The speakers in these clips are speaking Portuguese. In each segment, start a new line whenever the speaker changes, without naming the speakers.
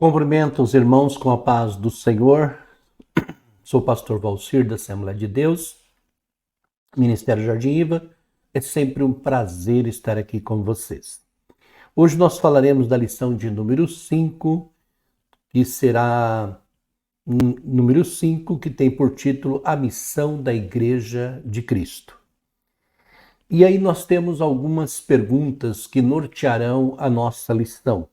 Cumprimento os irmãos com a paz do Senhor. Sou o pastor Valcir da Assembleia de Deus, Ministério Jardim Iva. É sempre um prazer estar aqui com vocês. Hoje nós falaremos da lição de número 5, que será número 5, que tem por título A Missão da Igreja de Cristo. E aí nós temos algumas perguntas que nortearão a nossa lição.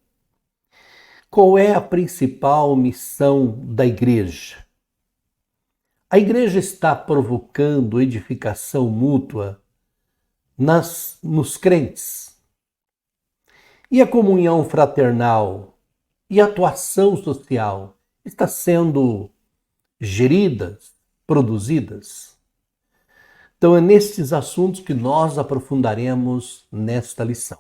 Qual é a principal missão da igreja? A igreja está provocando edificação mútua nos crentes. E a comunhão fraternal e a atuação social está sendo geridas, produzidas? Então é nestes assuntos que nós aprofundaremos nesta lição.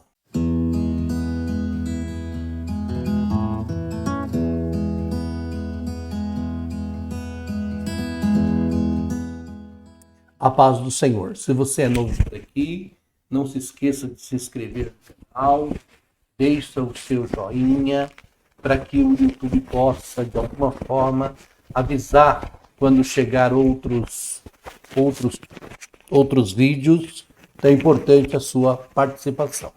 A paz do Senhor. Se você é novo por aqui, não se esqueça de se inscrever no canal, deixa o seu joinha para que o YouTube possa, de alguma forma, avisar quando chegar outros vídeos. Então é importante a sua participação.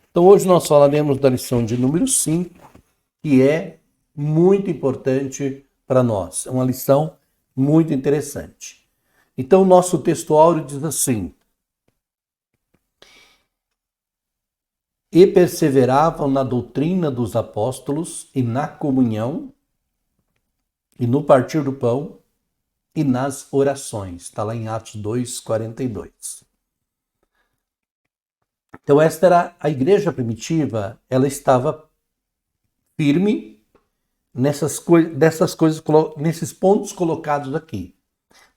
Então hoje nós falaremos da lição de número 5, que é muito importante para nós. É uma lição muito interessante. Então, o nosso texto áureo diz assim: E perseveravam na doutrina dos apóstolos e na comunhão, e no partir do pão, e nas orações. Está lá em Atos 2:42. Então, esta era a igreja primitiva, ela estava firme nesses pontos colocados aqui.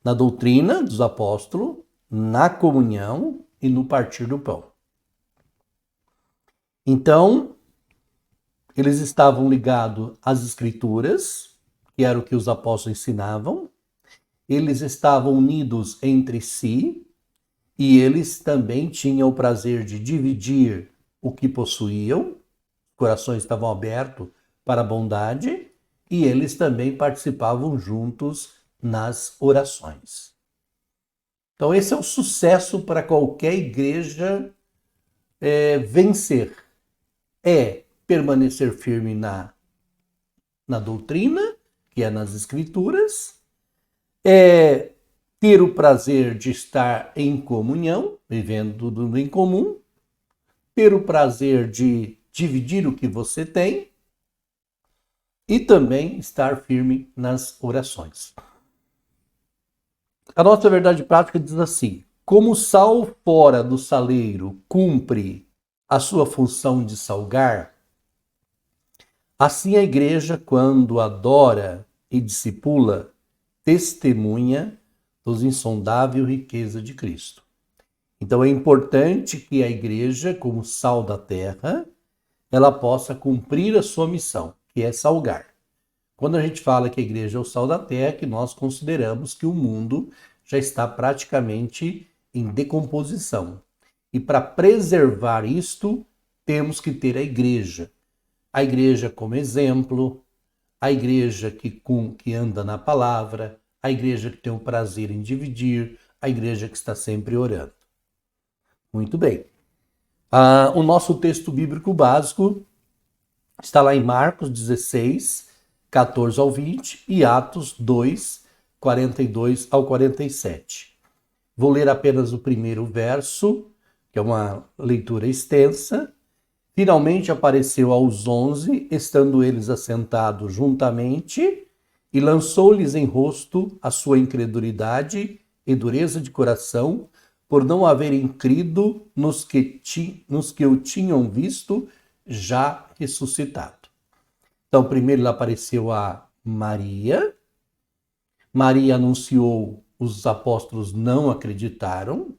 Na doutrina dos apóstolos, na comunhão e no partir do pão. Então, eles estavam ligados às escrituras, que era o que os apóstolos ensinavam. Eles estavam unidos entre si e eles também tinham o prazer de dividir o que possuíam. Os corações estavam abertos para a bondade e eles também participavam juntos nas orações. Então esse é o sucesso para qualquer igreja vencer. É permanecer firme na doutrina, que é nas escrituras, é ter o prazer de estar em comunhão, vivendo tudo em comum, ter o prazer de dividir o que você tem e também estar firme nas orações. A nossa verdade prática diz assim: como o sal fora do saleiro cumpre a sua função de salgar, assim a igreja, quando adora e discipula, testemunha dos insondável riqueza de Cristo. Então é importante que a igreja, como sal da terra, ela possa cumprir a sua missão, que é salgar. Quando a gente fala que a igreja é o sal da terra, que nós consideramos que o mundo já está praticamente em decomposição. E para preservar isto, temos que ter a igreja. A igreja como exemplo, a igreja que anda na palavra, a igreja que tem o prazer em dividir, a igreja que está sempre orando. Muito bem. O nosso texto bíblico básico está lá em Marcos 16, 14 ao 20 e Atos 2, 42 ao 47. Vou ler apenas o primeiro verso, que é uma leitura extensa. Finalmente apareceu aos 11, estando eles assentados juntamente, e lançou-lhes em rosto a sua incredulidade e dureza de coração, por não haverem crido nos que o tinham visto já ressuscitado. Então, primeiro ele apareceu a Maria. Maria anunciou, os apóstolos não acreditaram.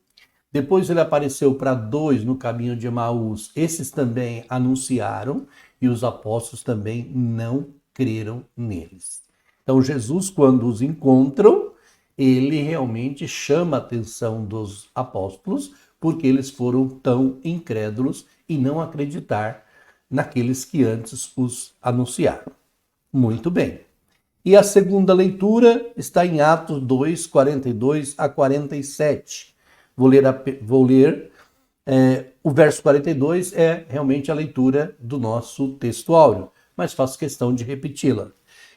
Depois ele apareceu para 2 no caminho de Emaús. Esses também anunciaram e os apóstolos também não creram neles. Então, Jesus, quando os encontram, ele realmente chama a atenção dos apóstolos, porque eles foram tão incrédulos e não acreditar naqueles que antes os anunciaram. Muito bem. E a segunda leitura está em Atos 2, 42 a 47. Vou ler o verso 42, é realmente a leitura do nosso texto áureo, mas faço questão de repeti-la.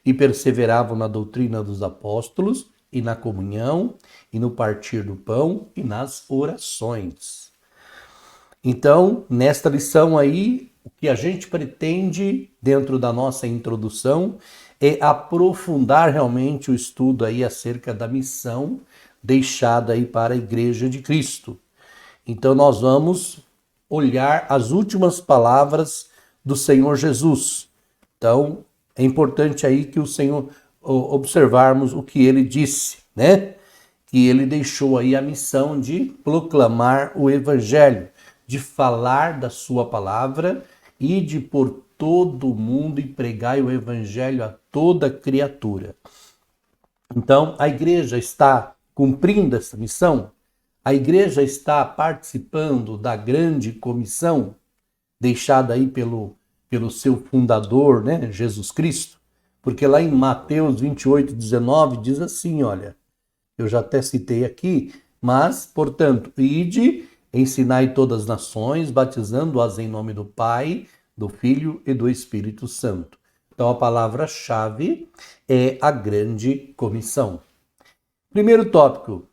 E perseveravam na doutrina dos apóstolos, e na comunhão, e no partir do pão, e nas orações. Então, nesta lição aí, o que a gente pretende, dentro da nossa introdução, é aprofundar realmente o estudo aí acerca da missão deixada aí para a Igreja de Cristo. Então nós vamos olhar as últimas palavras do Senhor Jesus. Então é importante aí que o Senhor observarmos o que ele disse, né? Que ele deixou aí a missão de proclamar o Evangelho, de falar da sua palavra e de por todo o mundo e pregai o Evangelho a toda criatura. Então, a igreja está cumprindo essa missão? A igreja está participando da grande comissão deixada aí pelo seu fundador, né, Jesus Cristo? Porque lá em Mateus 28, 19 diz assim, olha, eu já até citei aqui, mas, portanto, ide, ensinai todas as nações, batizando-as em nome do Pai, do Filho e do Espírito Santo. Então a palavra-chave é a grande comissão. Primeiro tópico.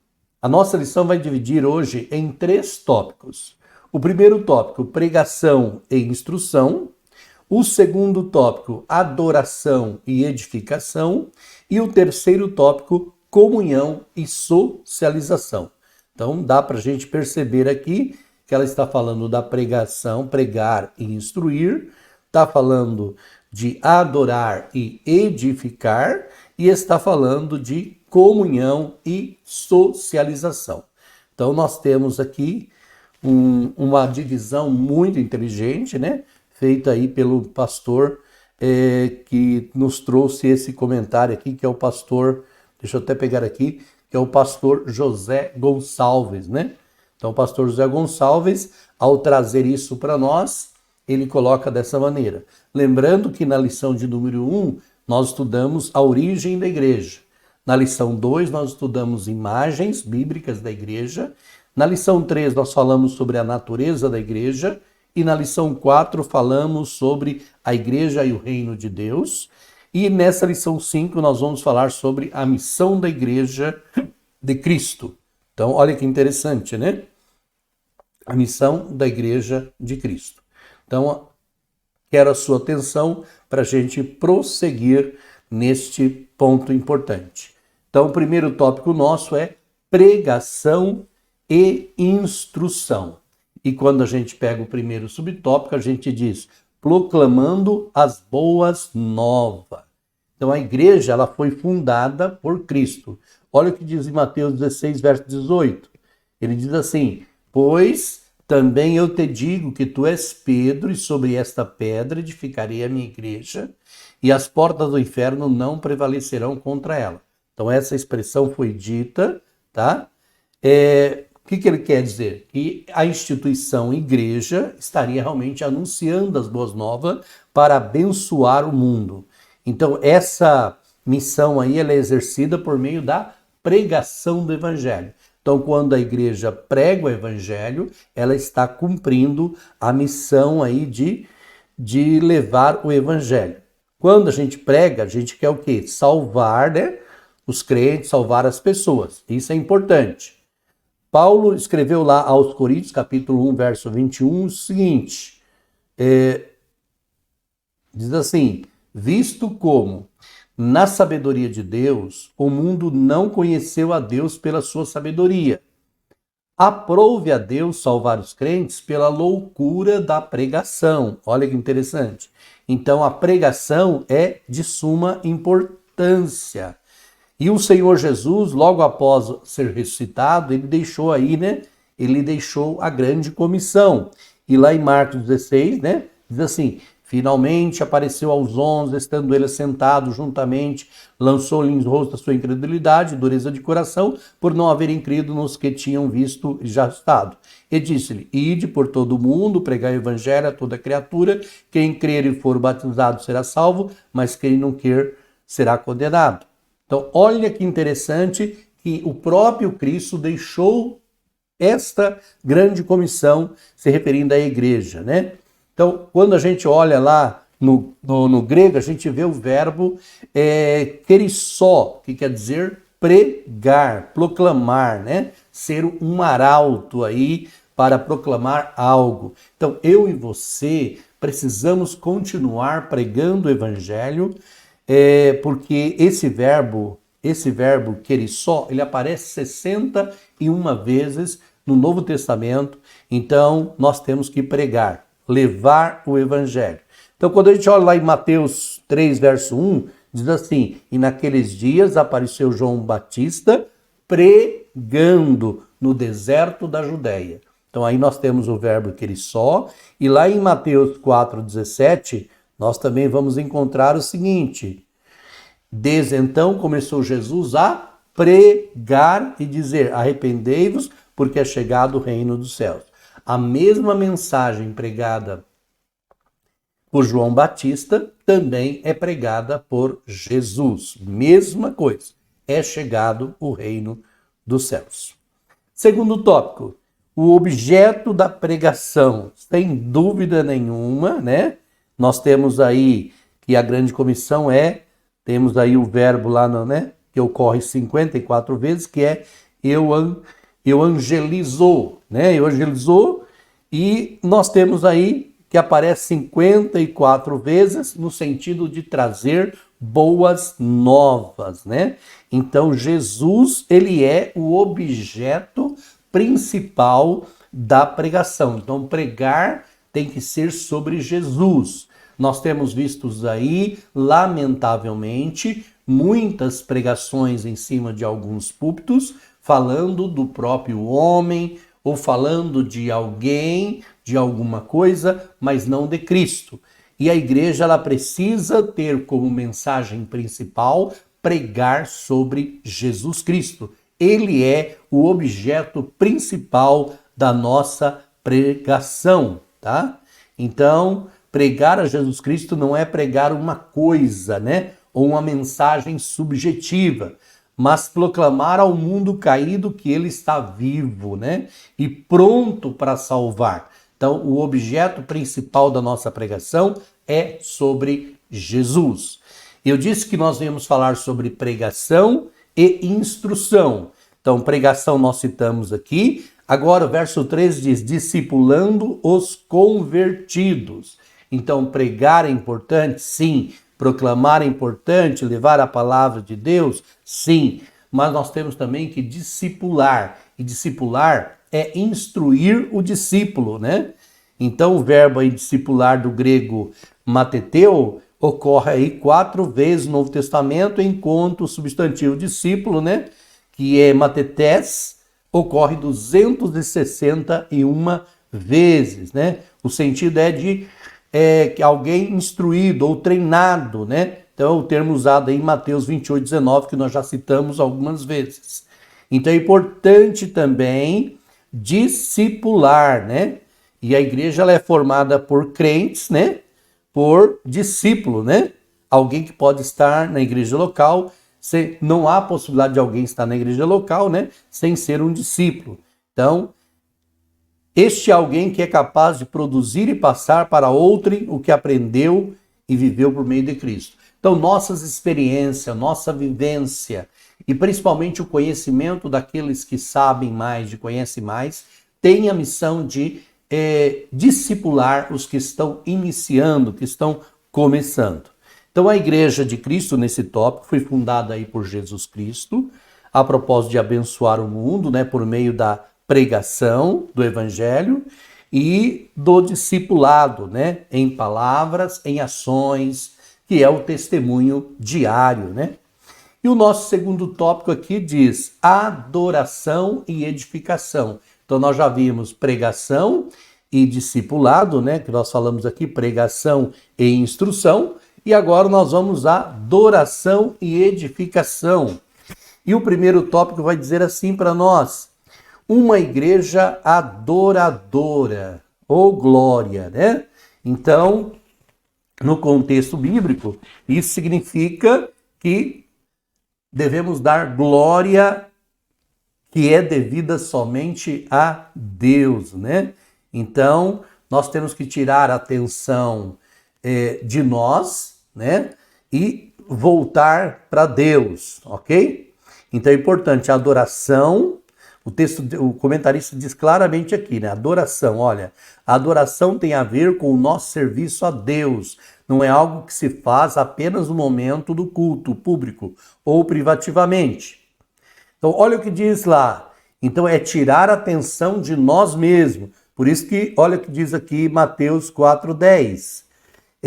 A nossa lição vai dividir hoje em 3 tópicos. O primeiro tópico, pregação e instrução. O segundo tópico, adoração e edificação. E o terceiro tópico, comunhão e socialização. Então dá para a gente perceber aqui que ela está falando da pregação, pregar e instruir, está falando de adorar e edificar, e está falando de comunhão e socialização. Então nós temos aqui uma divisão muito inteligente, né? Feita aí pelo pastor que nos trouxe esse comentário aqui, que é o pastor, deixa eu até pegar aqui, que é o pastor José Gonçalves, né? Então, o pastor José Gonçalves, ao trazer isso para nós, ele coloca dessa maneira. Lembrando que na lição de número 1, nós estudamos a origem da igreja. Na lição 2, nós estudamos imagens bíblicas da igreja. Na lição 3, nós falamos sobre a natureza da igreja. E na lição 4, falamos sobre a igreja e o reino de Deus. E nessa lição 5, nós vamos falar sobre a missão da igreja de Cristo. Então, olha que interessante, né? A missão da Igreja de Cristo. Então, quero a sua atenção para a gente prosseguir neste ponto importante. Então, o primeiro tópico nosso é pregação e instrução. E quando a gente pega o primeiro subtópico, a gente diz proclamando as boas novas. Então, a igreja ela foi fundada por Cristo. Olha o que diz em Mateus 16, verso 18. Ele diz assim, pois também eu te digo que tu és Pedro, e sobre esta pedra edificarei a minha igreja, e as portas do inferno não prevalecerão contra ela. Então essa expressão foi dita, tá? O que ele quer dizer? Que a instituição igreja estaria realmente anunciando as boas novas para abençoar o mundo. Então essa missão aí ela é exercida por meio da pregação do evangelho. Então, quando a igreja prega o evangelho, ela está cumprindo a missão aí de levar o evangelho. Quando a gente prega, a gente quer o quê? Salvar, né, os crentes, salvar as pessoas. Isso é importante. Paulo escreveu lá aos Coríntios, capítulo 1, verso 21, o seguinte, diz assim, visto como na sabedoria de Deus, o mundo não conheceu a Deus pela sua sabedoria. Aprove a Deus salvar os crentes pela loucura da pregação. Olha que interessante. Então, a pregação é de suma importância. E o Senhor Jesus, logo após ser ressuscitado, ele deixou aí, né? Ele deixou a grande comissão. E lá em Marcos 16, né? Diz assim, Finalmente apareceu aos 11, estando ele sentado juntamente, lançou-lhe em rosto a sua incredulidade, dureza de coração, por não haverem crido nos que tinham visto e já estado. E disse-lhe: ide por todo o mundo, pregai o evangelho a toda criatura, quem crer e for batizado será salvo, mas quem não crer será condenado. Então, olha que interessante que o próprio Cristo deixou esta grande comissão se referindo à igreja, né? Então, quando a gente olha lá no grego, a gente vê o verbo kerissó, que quer dizer pregar, proclamar, né? Ser um arauto aí para proclamar algo. Então, eu e você precisamos continuar pregando o evangelho, porque esse verbo kerissó, ele aparece 61 vezes no Novo Testamento. Então, nós temos que pregar, levar o evangelho. Então, quando a gente olha lá em Mateus 3, verso 1, diz assim: e naqueles dias apareceu João Batista pregando no deserto da Judéia. Então, aí nós temos o verbo kerissó, e lá em Mateus 4,17, nós também vamos encontrar o seguinte: desde então começou Jesus a pregar e dizer: arrependei-vos, porque é chegado o reino dos céus. A mesma mensagem pregada por João Batista também é pregada por Jesus. Mesma coisa, é chegado o reino dos céus. Segundo tópico, o objeto da pregação, sem dúvida nenhuma, né? Nós temos aí que a grande comissão temos aí o verbo lá, né? Que ocorre 54 vezes, que é evangelizou, né? Evangelizou, e nós temos aí que aparece 54 vezes no sentido de trazer boas novas, né? Então Jesus, ele é o objeto principal da pregação. Então pregar tem que ser sobre Jesus. Nós temos visto aí, lamentavelmente, muitas pregações em cima de alguns púlpitos, falando do próprio homem, ou falando de alguém, de alguma coisa, mas não de Cristo. E a igreja, ela precisa ter como mensagem principal pregar sobre Jesus Cristo. Ele é o objeto principal da nossa pregação, tá? Então, pregar a Jesus Cristo não é pregar uma coisa, né? Ou uma mensagem subjetiva, mas proclamar ao mundo caído que ele está vivo, né? E pronto para salvar. Então, o objeto principal da nossa pregação é sobre Jesus. Eu disse que nós viemos falar sobre pregação e instrução. Então, pregação nós citamos aqui. Agora, o verso 3 diz: discipulando os convertidos. Então, pregar é importante? Sim. Proclamar é importante? Levar a palavra de Deus? Sim. Mas nós temos também que discipular. E discipular é instruir o discípulo, né? Então, o verbo aí discipular do grego mateteu ocorre aí 4 vezes no Novo Testamento, enquanto o substantivo discípulo, né, que é matetés, ocorre 261 vezes, né? O sentido é de que alguém instruído ou treinado, né? Então, é o termo usado aí em Mateus 28:19, que nós já citamos algumas vezes. Então, é importante também discipular, né? E a igreja, ela é formada por crentes, né? Por discípulo, né? Alguém que pode estar na igreja local, não há possibilidade de alguém estar na igreja local, né? Sem ser um discípulo. Então, este é alguém que é capaz de produzir e passar para outrem o que aprendeu e viveu por meio de Cristo. Então, nossas experiências, nossa vivência e principalmente o conhecimento daqueles que sabem mais, de conhecem mais, tem a missão de discipular os que estão iniciando, que estão começando. Então, a Igreja de Cristo, nesse tópico, foi fundada aí por Jesus Cristo, a propósito de abençoar o mundo, né, por meio da pregação do Evangelho e do discipulado, né, em palavras, em ações, que é o testemunho diário, né? E o nosso segundo tópico aqui diz adoração e edificação. Então nós já vimos pregação e discipulado, né? Que nós falamos aqui, pregação e instrução. E agora nós vamos à adoração e edificação. E o primeiro tópico vai dizer assim para nós: uma igreja adoradora, ou glória, né? Então, no contexto bíblico, isso significa que devemos dar glória que é devida somente a Deus, né? Então, nós temos que tirar a atenção de nós, né? E voltar para Deus, ok? Então é importante a adoração. O comentarista diz claramente aqui, né? Adoração, olha, a adoração tem a ver com o nosso serviço a Deus. Não é algo que se faz apenas no momento do culto público ou privativamente. Então, olha o que diz lá. Então, é tirar a atenção de nós mesmos. Por isso que, olha o que diz aqui Mateus 4:10.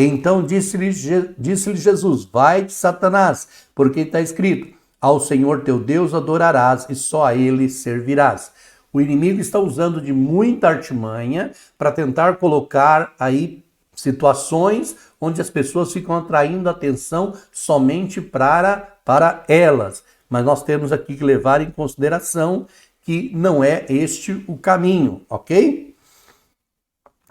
Então disse-lhe Jesus: vai-te, Satanás, porque está escrito: ao Senhor teu Deus adorarás e só a ele servirás. O inimigo está usando de muita artimanha para tentar colocar aí situações onde as pessoas ficam atraindo atenção somente para elas. Mas nós temos aqui que levar em consideração que não é este o caminho, ok?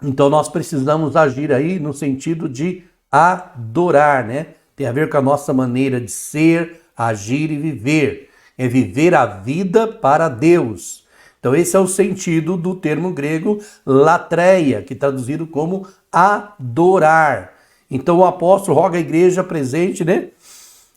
Então nós precisamos agir aí no sentido de adorar, né? Tem a ver com a nossa maneira de ser, agir e viver. É viver a vida para Deus. Então esse é o sentido do termo grego latreia, que é traduzido como adorar. Então o apóstolo roga à igreja presente, né?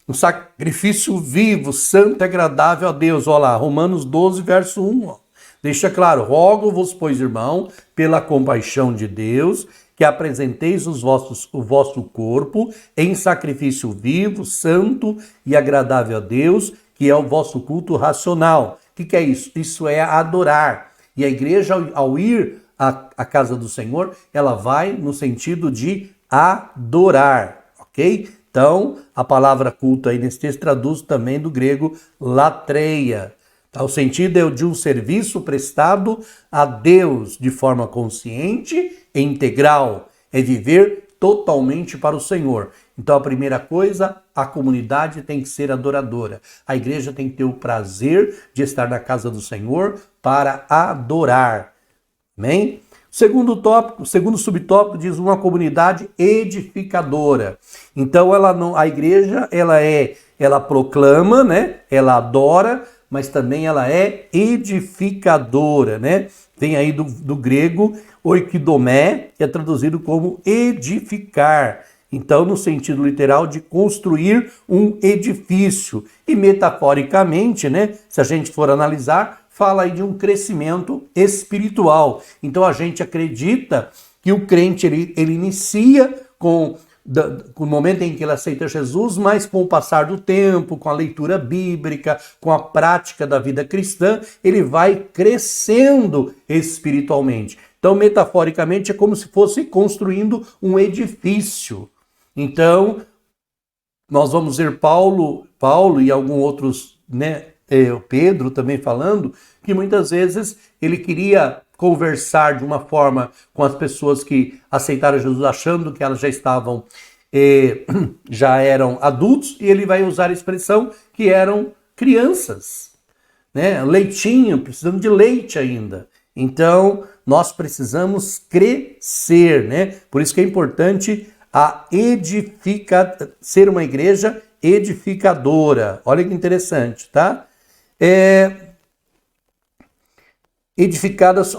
Um sacrifício vivo, santo e agradável a Deus. Olha lá, Romanos 12, verso 1, ó. Deixa claro: rogo-vos, pois, irmão, pela compaixão de Deus, que apresenteis o vosso corpo em sacrifício vivo, santo e agradável a Deus, que é o vosso culto racional. O que é isso? Isso é adorar. E a igreja, ao ir à casa do Senhor, ela vai no sentido de adorar, ok? Então, a palavra culto aí nesse texto traduz também do grego latreia. O sentido é o de um serviço prestado a Deus de forma consciente e integral. É viver totalmente para o Senhor. Então a primeira coisa, a comunidade tem que ser adoradora. A igreja tem que ter o prazer de estar na casa do Senhor para adorar. Amém? Segundo tópico, segundo subtópico diz uma comunidade edificadora. Então a igreja ela proclama, né? Ela adora, mas também ela é edificadora, né? Vem aí do grego oikidomé, que é traduzido como edificar. Então, no sentido literal de construir um edifício. E metaforicamente, né? Se a gente for analisar, fala aí de um crescimento espiritual. Então, a gente acredita que o crente ele inicia com o momento em que ele aceita Jesus, mas com o passar do tempo, com a leitura bíblica, com a prática da vida cristã, ele vai crescendo espiritualmente. Então, metaforicamente, é como se fosse construindo um edifício. Então, nós vamos ver Paulo e alguns outros, né, Pedro também falando, que muitas vezes ele queria conversar de uma forma com as pessoas que aceitaram Jesus achando que elas já eram adultos, e ele vai usar a expressão que eram crianças, né? Leitinho, precisando de leite ainda. Então, nós precisamos crescer, né? Por isso que é importante ser uma igreja edificadora. Olha que interessante, tá? Edificadas,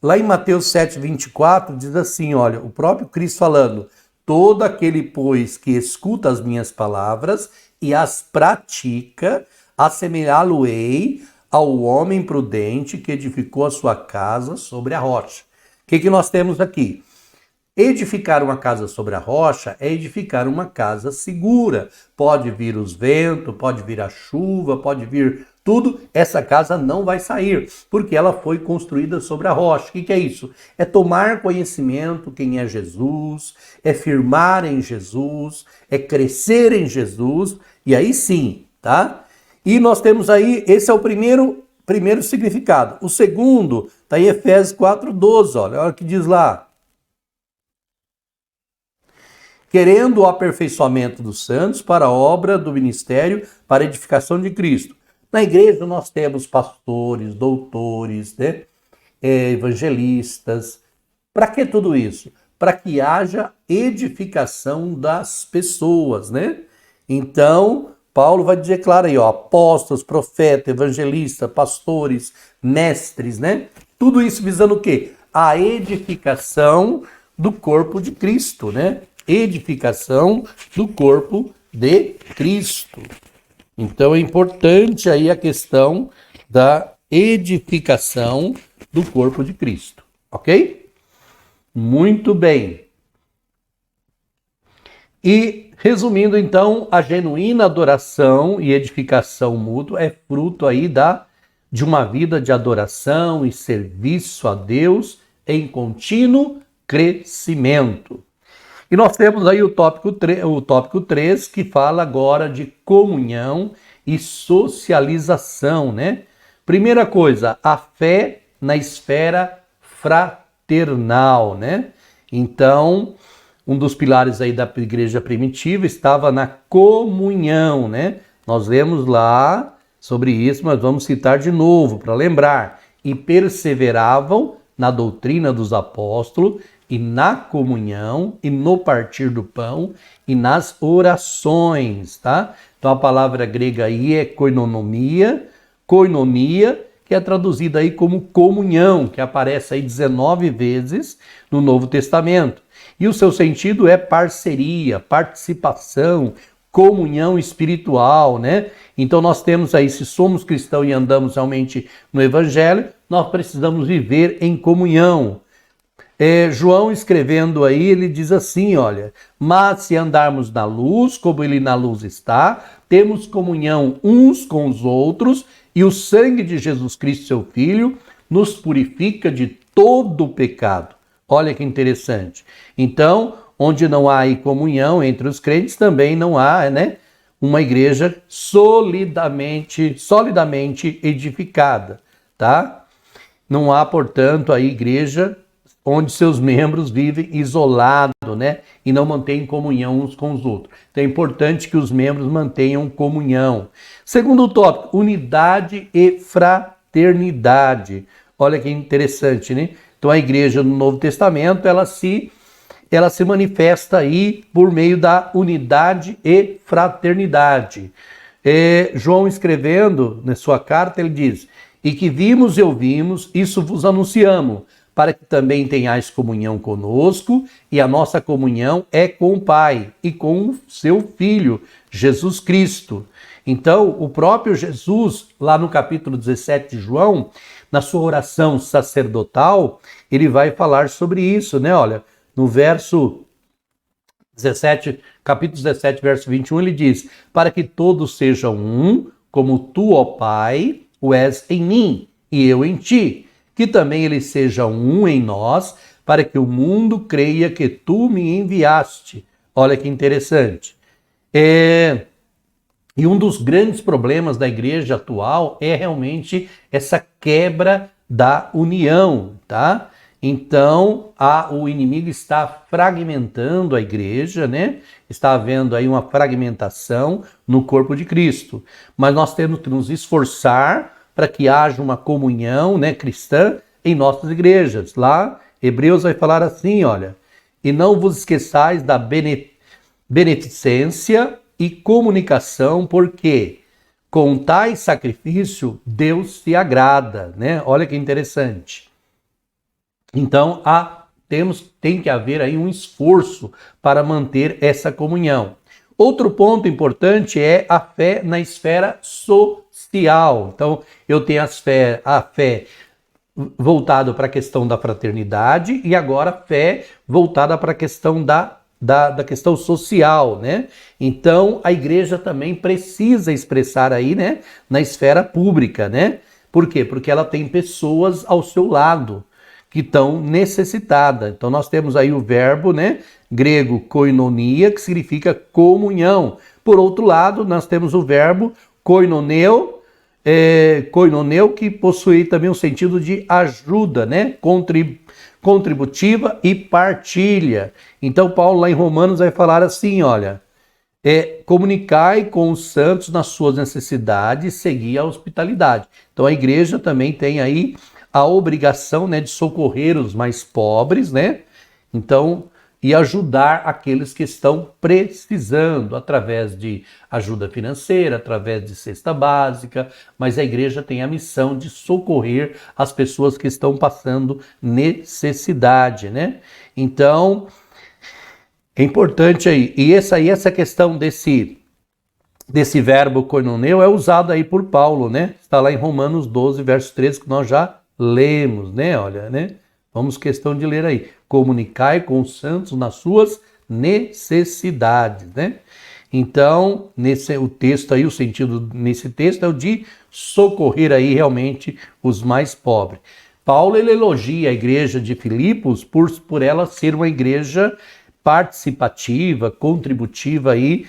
lá em Mateus 7:24 diz assim, olha, o próprio Cristo falando: todo aquele, pois, que escuta as minhas palavras e as pratica, assemelhá-lo-ei ao homem prudente que edificou a sua casa sobre a rocha. O que nós temos aqui? Edificar uma casa sobre a rocha é edificar uma casa segura. Pode vir os ventos, pode vir a chuva, pode vir tudo, essa casa não vai sair, porque ela foi construída sobre a rocha. O que é isso? É tomar conhecimento quem é Jesus, é firmar em Jesus, é crescer em Jesus, e aí sim, tá? E nós temos aí, esse é o primeiro primeiro significado. O segundo está em Efésios 4:12, olha o que diz lá. Querendo o aperfeiçoamento dos santos para a obra do ministério, para a edificação de Cristo. Na igreja nós temos pastores, doutores, né? Evangelistas. Para que tudo isso? Para que haja edificação das pessoas, né? Então, Paulo vai dizer claro aí, ó, apóstolos, profetas, evangelistas, pastores, mestres, né? Tudo isso visando o quê? A edificação do corpo de Cristo, né? Edificação do corpo de Cristo. Então é importante aí a questão da edificação do corpo de Cristo, ok? Muito bem. E resumindo então, a genuína adoração e edificação mútua é fruto aí de uma vida de adoração e serviço a Deus em contínuo crescimento. E nós temos aí o tópico 3, que fala agora de comunhão e socialização, né? Primeira coisa, a fé na esfera fraternal, né? Então, um dos pilares aí da igreja primitiva estava na comunhão, né? Nós lemos lá sobre isso, mas vamos citar de novo para lembrar. E perseveravam na doutrina dos apóstolos e na comunhão e no partir do pão e nas orações, tá? Então a palavra grega aí é koinonia, que é traduzida aí como comunhão, que aparece aí 19 vezes no Novo Testamento. E o seu sentido é parceria, participação, comunhão espiritual, né? Então nós temos aí, se somos cristãos e andamos realmente no Evangelho, nós precisamos viver em comunhão. João escrevendo aí, ele diz assim, olha, mas se andarmos na luz, como ele na luz está, temos comunhão uns com os outros, e o sangue de Jesus Cristo, seu Filho, nos purifica de todo o pecado. Olha que interessante. Então, onde não há aí comunhão entre os crentes, também não há, né, uma igreja solidamente edificada, tá? Não há, portanto, a igreja onde seus membros vivem isolados, né, e não mantêm comunhão uns com os outros. Então é importante que os membros mantenham comunhão. Segundo tópico, unidade e fraternidade. Olha que interessante, né? Então a igreja no Novo Testamento, ela se manifesta aí por meio da unidade e fraternidade. João escrevendo na sua carta, ele diz, e que vimos e ouvimos, isso vos anunciamos, para que também tenhais comunhão conosco, e a nossa comunhão é com o Pai e com o seu Filho, Jesus Cristo. Então, o próprio Jesus, lá no capítulo 17 de João, na sua oração sacerdotal, ele vai falar sobre isso, né? Olha, no verso 17, capítulo 17, verso 21, ele diz, para que todos sejam um, como tu, ó Pai, o és em mim, e eu em ti, que também eles sejam um em nós, para que o mundo creia que tu me enviaste. Olha que interessante. E um dos grandes problemas da igreja atual é realmente essa quebra da união, tá? Então, o inimigo está fragmentando a igreja, né? Está havendo aí uma fragmentação no corpo de Cristo. Mas nós temos que nos esforçar para que haja uma comunhão, né, cristã em nossas igrejas. Lá, Hebreus vai falar assim, olha, e não vos esqueçais da beneficência e comunicação, porque com tais sacrifício Deus se agrada, né? Olha que interessante. Então, tem que haver aí um esforço para manter essa comunhão. Outro ponto importante é a fé na esfera social. Então, eu tenho a fé voltada para a questão da fraternidade e agora a fé voltada para a questão da questão social, né? Então, a igreja também precisa expressar aí, né, na esfera pública, né? Por quê? Porque ela tem pessoas ao seu lado que estão necessitadas. Então, nós temos aí o verbo, né, grego koinonia, que significa comunhão. Por outro lado, nós temos o verbo koinoneo, koinoneu, que possui também um sentido de ajuda, né? Contributiva e partilha. Então Paulo lá em Romanos vai falar assim, olha, comunicai com os santos nas suas necessidades, seguir a hospitalidade. Então a igreja também tem aí a obrigação, né, de socorrer os mais pobres, né? Então, e ajudar aqueles que estão precisando, através de ajuda financeira, através de cesta básica, mas a igreja tem a missão de socorrer as pessoas que estão passando necessidade, né? Então, é importante aí, e essa questão desse verbo koinoneu é usado aí por Paulo, né? Está lá em Romanos 12, verso 13, que nós já lemos, né? Olha, né? Vamos questão de ler aí. Comunicai com os santos nas suas necessidades, né? Então, o texto aí, o sentido nesse texto é o de socorrer aí realmente os mais pobres. Paulo, ele elogia a igreja de Filipos por ela ser uma igreja participativa, contributiva aí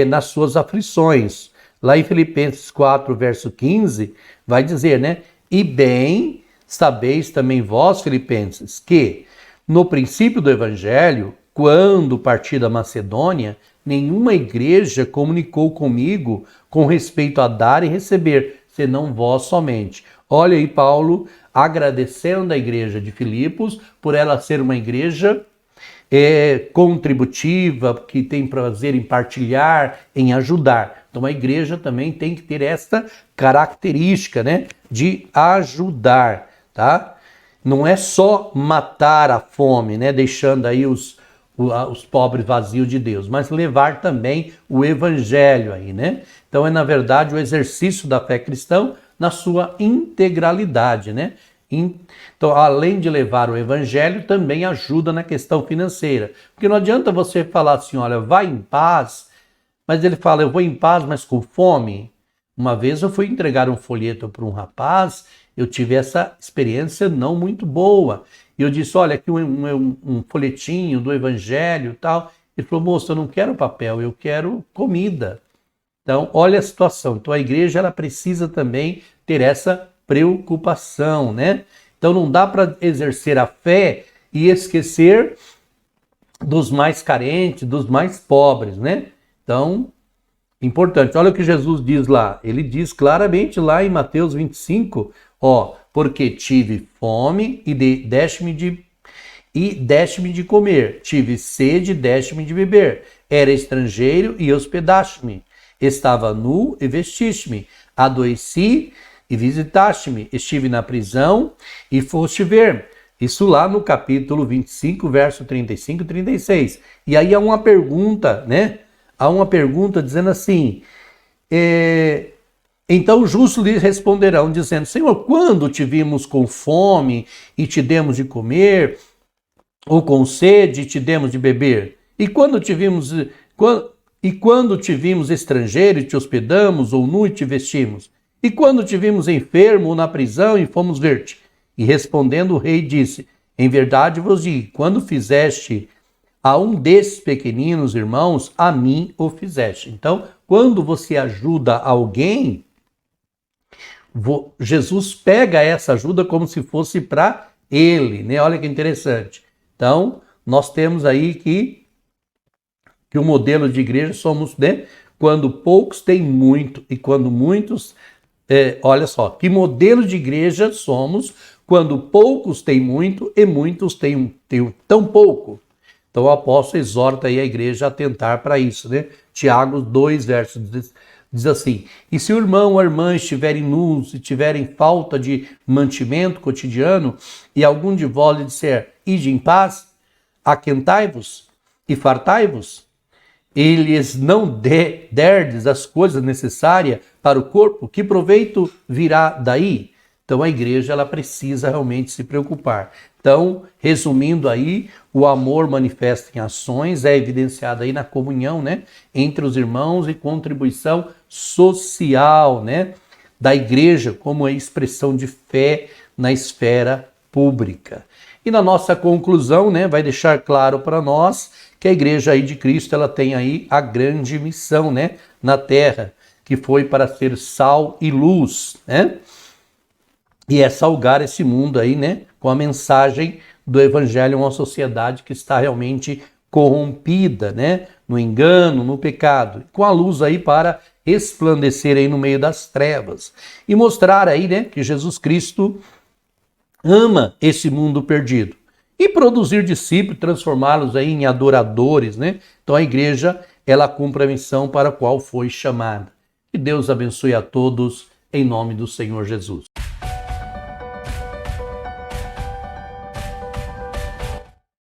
nas suas aflições. Lá em Filipenses 4, verso 15, vai dizer, né? E bem, sabeis também vós, filipenses, que no princípio do evangelho, quando parti da Macedônia, nenhuma igreja comunicou comigo com respeito a dar e receber, senão vós somente. Olha aí Paulo agradecendo a igreja de Filipos por ela ser uma igreja contributiva, que tem prazer em partilhar, em ajudar. Então a igreja também tem que ter esta característica, né, de ajudar, tá? Não é só matar a fome, né, deixando aí os pobres vazios de Deus, mas levar também o evangelho aí, né? Então é na verdade o exercício da fé cristã na sua integralidade, né? Então, além de levar o evangelho, também ajuda na questão financeira. Porque não adianta você falar assim, olha, vai em paz, mas ele fala, eu vou em paz, mas com fome. Uma vez eu fui entregar um folheto para um rapaz, eu tive essa experiência não muito boa. E eu disse, olha, aqui um folhetinho do evangelho e tal. Ele falou, moço, eu não quero papel, eu quero comida. Então, olha a situação. Então, a igreja ela precisa também ter essa preocupação, né? Então não dá para exercer a fé e esquecer dos mais carentes, dos mais pobres, né? Então, importante. Olha o que Jesus diz lá. Ele diz claramente lá em Mateus 25, ó, porque tive fome e deste-me de comer, tive sede e deste-me de beber, era estrangeiro e hospedaste-me, estava nu e vestiste-me, adoeci e visitaste-me, estive na prisão e foste ver. Isso lá no capítulo 25, verso 35 e 36. E aí há uma pergunta, né? Há uma pergunta dizendo assim, então os justos lhes responderão, dizendo, Senhor, quando te vimos com fome e te demos de comer, ou com sede e te demos de beber? E quando te vimos estrangeiro e te hospedamos, ou nu e te vestimos? E quando te vimos enfermo ou na prisão e fomos ver-te? E respondendo o rei disse, em verdade vos digo, quando fizeste a um desses pequeninos irmãos, a mim o fizeste. Então, quando você ajuda alguém, Jesus pega essa ajuda como se fosse para ele, né? Olha que interessante. Então, nós temos aí que o modelo de igreja somos, né? Quando poucos têm muito e quando muitos... olha só, que modelo de igreja somos quando poucos têm muito e muitos têm tão pouco. Então o apóstolo exorta aí a igreja a tentar para isso, né? Tiago 2, versos diz assim, e se o irmão ou a irmã estiverem nus e tiverem falta de mantimento cotidiano e algum de vós lhe disser, ide em paz, aquentai-vos e fartai-vos, e lhes não derdes as coisas necessárias para o corpo, que proveito virá daí? Então a igreja ela precisa realmente se preocupar. Então, resumindo aí, o amor manifesto em ações é evidenciado aí na comunhão, né, entre os irmãos e contribuição social, né, da igreja como a expressão de fé na esfera pública. E na nossa conclusão, né, vai deixar claro para nós que a igreja aí de Cristo ela tem aí a grande missão, né, na terra, que foi para ser sal e luz, né? E é salgar esse mundo aí, né, com a mensagem do evangelho a uma sociedade que está realmente corrompida, né, no engano, no pecado, com a luz aí para resplandecer aí no meio das trevas e mostrar aí, né, que Jesus Cristo ama esse mundo perdido e produzir discípulos, transformá-los aí em adoradores, né? Então a igreja, ela cumpre a missão para a qual foi chamada. Que Deus abençoe a todos em nome do Senhor Jesus.